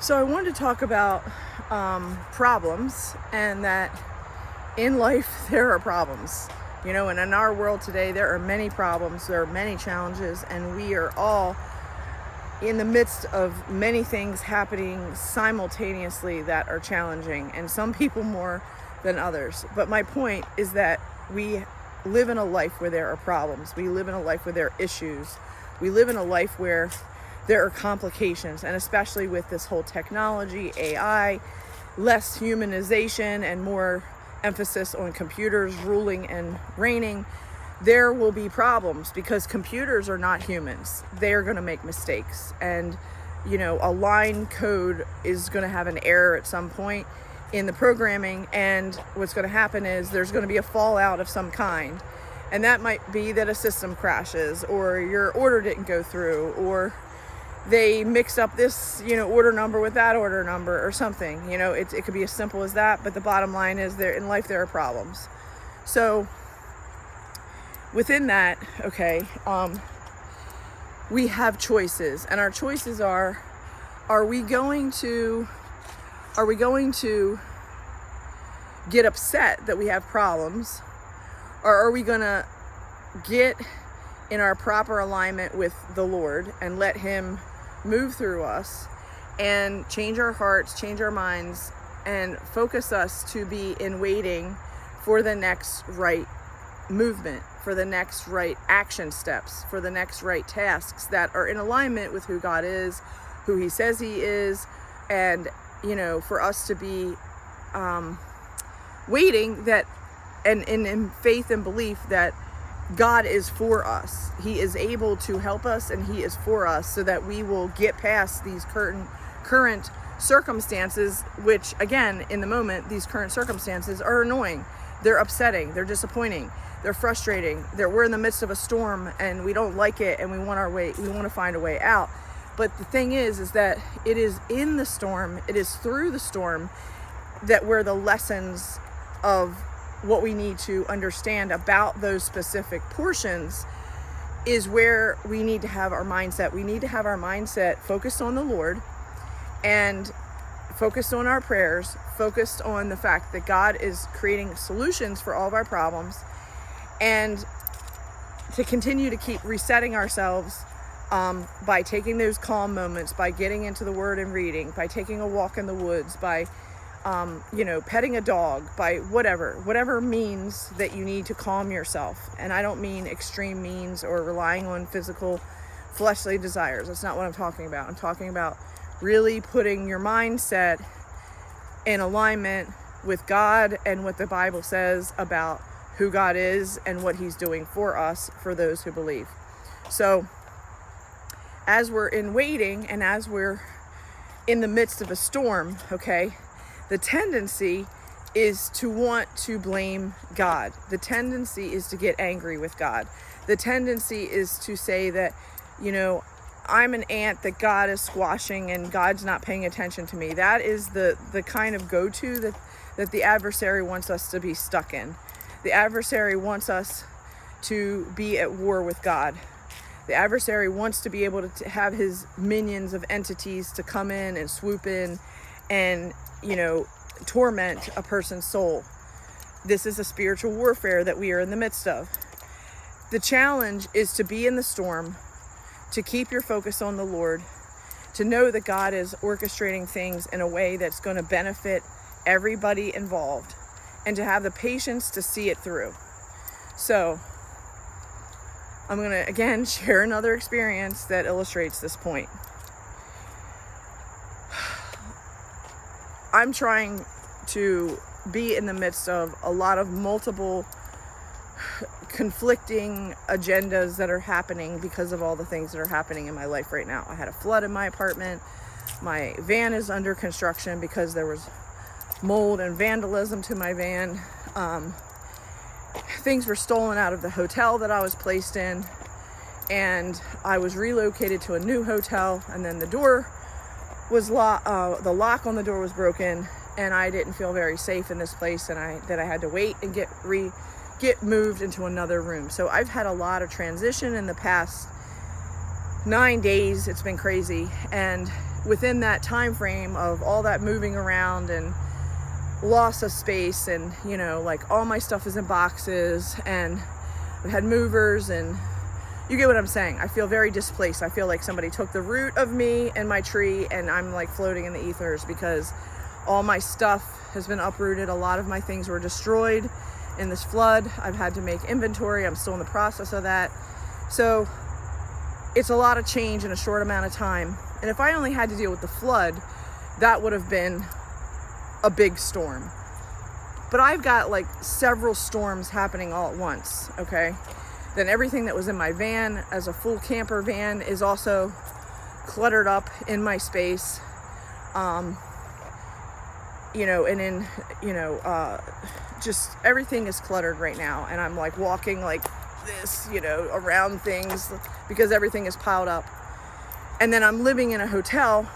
So I wanted to talk about problems, and that in life there are problems. And in our world today, there are many problems, there are many challenges, and we are all in the midst of many things happening simultaneously that are challenging, and some people more than others. But my point is that we live in a life where there are problems. We live in a life where there are issues. We live in a life where there are complications, and especially with this whole technology, AI, less humanization and more emphasis on computers ruling and reigning, there will be problems because computers are not humans. They're going to make mistakes, and a line code is going to have an error at some point in the programming, and what's going to happen is there's going to be a fallout of some kind, and that might be that a system crashes, or your order didn't go through, or they mix up this order number with that order number or something. It could be as simple as that, but the bottom line is in life there are problems. So within that, we have choices, and our choices are we going to get upset that we have problems, or are we going to get in our proper alignment with the Lord and let Him move through us and change our hearts, change our minds, and focus us to be in waiting for the next right movement, for the next right action steps, for the next right tasks that are in alignment with who God is, who He says He is, and for us to be waiting that and in faith and belief that God is for us. He is able to help us, and He is for us, so that we will get past these current circumstances, which again, in the moment, these current circumstances are annoying. They're upsetting, they're disappointing, they're frustrating. We're in the midst of a storm and we don't like it, and we want to find a way out. But the thing is that it is in the storm, it is through the storm that where the lessons of what we need to understand about those specific portions is where we need to have our mindset. We need to have our mindset focused on the Lord, and focused on our prayers, focused on the fact that God is creating solutions for all of our problems, and to continue to keep resetting ourselves by taking those calm moments, by getting into the Word and reading, by taking a walk in the woods, by petting a dog, by whatever means that you need to calm yourself. And I don't mean extreme means or relying on physical fleshly desires. That's not what I'm talking about. I'm talking about really putting your mindset in alignment with God and what the Bible says about who God is and what He's doing for us, for those who believe. So as we're in waiting, and as we're in the midst of a storm, the tendency is to want to blame God. The tendency is to get angry with God. The tendency is to say that, I'm an ant that God is squashing and God's not paying attention to me. That is the kind of go-to that the adversary wants us to be stuck in. The adversary wants us to be at war with God. The adversary wants to be able to have his minions of entities to come in and swoop in and torment a person's soul. This is a spiritual warfare that we are in the midst of. The challenge is to be in the storm, to keep your focus on the Lord, to know that God is orchestrating things in a way that's going to benefit everybody involved, and to have the patience to see it through. So I'm going to again share another experience that illustrates this point. I'm trying to be in the midst of a lot of multiple conflicting agendas that are happening because of all the things that are happening in my life right now. I had a flood in my apartment. My van is under construction because there was mold and vandalism to my van. Things were stolen out of the hotel that I was placed in, and I was relocated to a new hotel, and then the door was the lock on the door was broken, and I didn't feel very safe in this place, and I had to wait and get moved into another room. So I've had a lot of transition in the past 9 days. It's been crazy, and within that time frame of all that moving around and loss of space, and like all my stuff is in boxes, and I've had movers, and you get what I'm saying. I feel very displaced. I feel like somebody took the root of me and my tree, and I'm like floating in the ethers because all my stuff has been uprooted. A lot of my things were destroyed in this flood. I've had to make inventory. I'm still in the process of that. So it's a lot of change in a short amount of time. And if I only had to deal with the flood, that would have been a big storm. But I've got like several storms happening all at once, okay? Then everything that was in my van as a full camper van is also cluttered up in my space. And in, just everything is cluttered right now. And I'm like walking like this, around things because everything is piled up. And then I'm living in a hotel.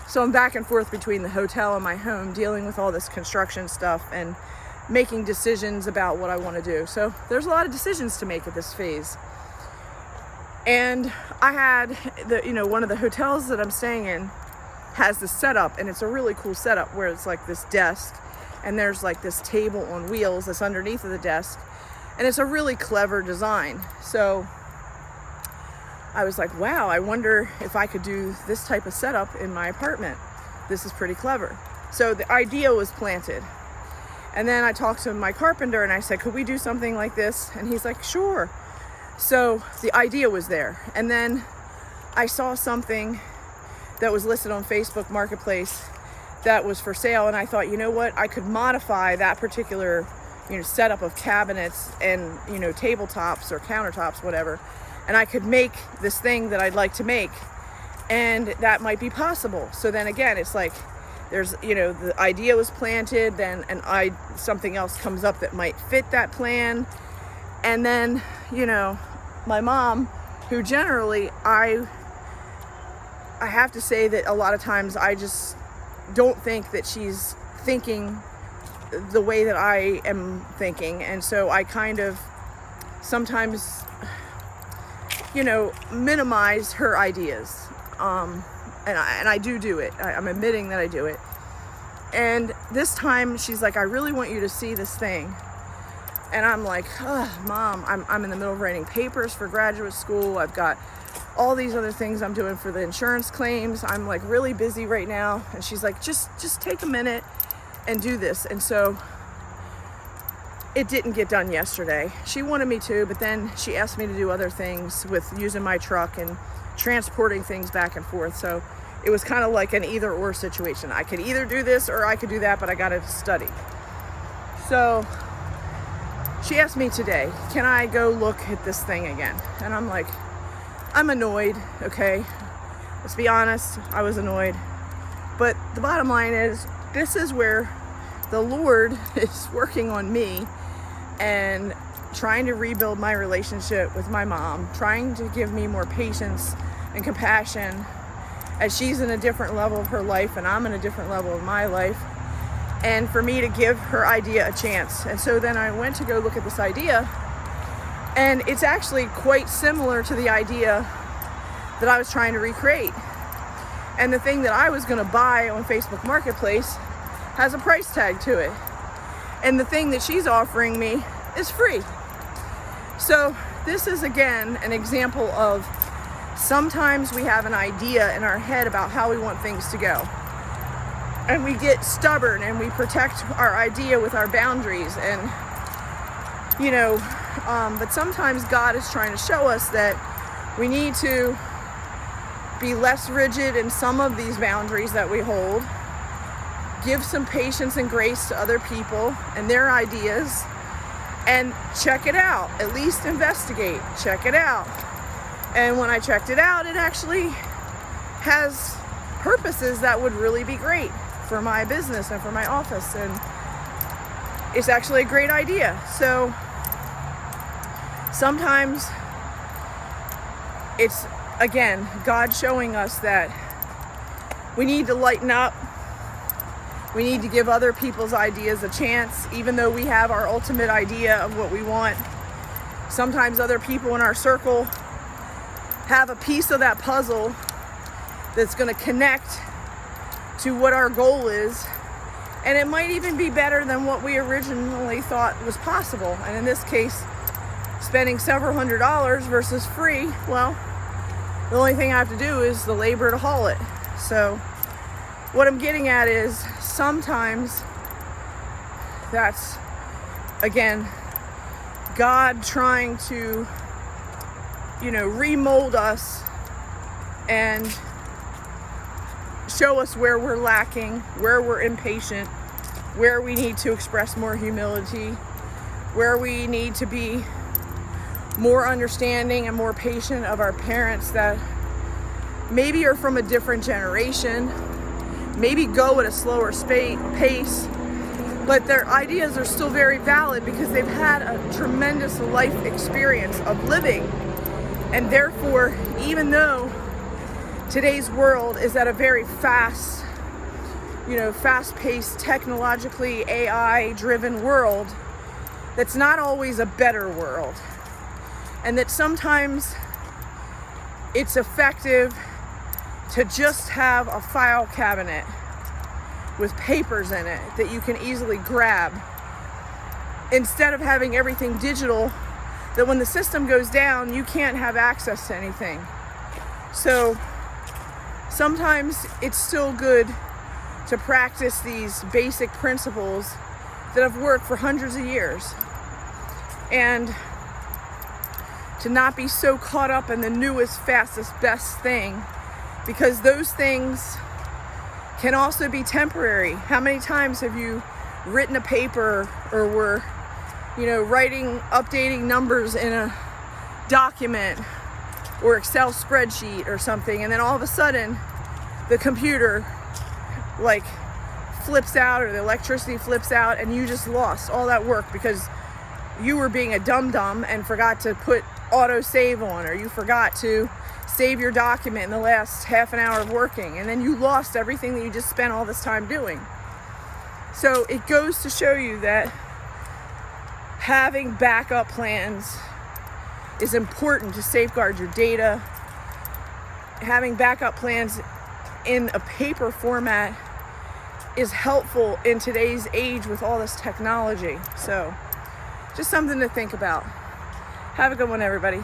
So I'm back and forth between the hotel and my home, dealing with all this construction stuff and making decisions about what I want to do. So there's a lot of decisions to make at this phase. And I had one of the hotels that I'm staying in has this setup, and it's a really cool setup where it's like this desk and there's like this table on wheels that's underneath of the desk, and it's a really clever design. So I was like, wow, I wonder if I could do this type of setup in my apartment. This is pretty clever. So the idea was planted. And then I talked to my carpenter and I said, could we do something like this? And he's like, sure. So the idea was there. And then I saw something that was listed on Facebook Marketplace that was for sale. And I thought, you know what? I could modify that particular, setup of cabinets and, tabletops or countertops, whatever. And I could make this thing that I'd like to make, and that might be possible. So then again, it's like there's, the idea was planted, then something else comes up that might fit that plan. And then, my mom, who generally I have to say that a lot of times I just don't think that she's thinking the way that I am thinking. And so I kind of sometimes minimize her ideas. And I do it. I'm admitting that I do it. And this time she's like, I really want you to see this thing. And I'm like, oh, Mom, I'm in the middle of writing papers for graduate school. I've got all these other things I'm doing for the insurance claims. I'm like really busy right now. And she's like, just take a minute and do this. And so it didn't get done yesterday. She wanted me to, but then she asked me to do other things with using my truck and transporting things back and forth. So it was kind of like an either or situation. I could either do this or I could do that, but I got to study. So she asked me today, can I go look at this thing again? And I'm like, I'm annoyed, okay? Let's be honest, I was annoyed. But the bottom line is, this is where the Lord is working on me and trying to rebuild my relationship with my mom, trying to give me more patience and compassion as she's in a different level of her life and I'm in a different level of my life, and for me to give her idea a chance. And so then I went to go look at this idea, and it's actually quite similar to the idea that I was trying to recreate. And the thing that I was going to buy on Facebook Marketplace has a price tag to it. And the thing that she's offering me is free. So this is again an example of sometimes we have an idea in our head about how we want things to go. And we get stubborn and we protect our idea with our boundaries. And, but sometimes God is trying to show us that we need to be less rigid in some of these boundaries that we hold. Give some patience and grace to other people and their ideas, and check it out. At least investigate, check it out. And when I checked it out, it actually has purposes that would really be great for my business and for my office, and it's actually a great idea. So sometimes it's, again, God showing us that we need to lighten up. We need to give other people's ideas a chance, even though we have our ultimate idea of what we want. Sometimes other people in our circle have a piece of that puzzle that's going to connect to what our goal is. And it might even be better than what we originally thought was possible. And in this case, spending several $100s versus free, well, the only thing I have to do is the labor to haul it. So what I'm getting at is sometimes that's, again, God trying to, remold us and show us where we're lacking, where we're impatient, where we need to express more humility, where we need to be more understanding and more patient of our parents that maybe are from a different generation, maybe go at a slower pace, but their ideas are still very valid because they've had a tremendous life experience of living. And therefore, even though today's world is at a very fast-paced, technologically AI-driven world, that's not always a better world. And that sometimes it's effective to just have a file cabinet with papers in it that you can easily grab, instead of having everything digital, that when the system goes down, you can't have access to anything. So sometimes it's still good to practice these basic principles that have worked for hundreds of years, and to not be so caught up in the newest, fastest, best thing, because those things can also be temporary. How many times have you written a paper or were, updating numbers in a document or Excel spreadsheet or something, and then all of a sudden the computer flips out, or the electricity flips out, and you just lost all that work because you were being a dum-dum and forgot to put auto save on, or you forgot to save your document in the last half an hour of working, and then you lost everything that you just spent all this time doing. So it goes to show you that having backup plans is important to safeguard your data. Having backup plans in a paper format is helpful in today's age with all this technology. So just something to think about. Have a good one, everybody.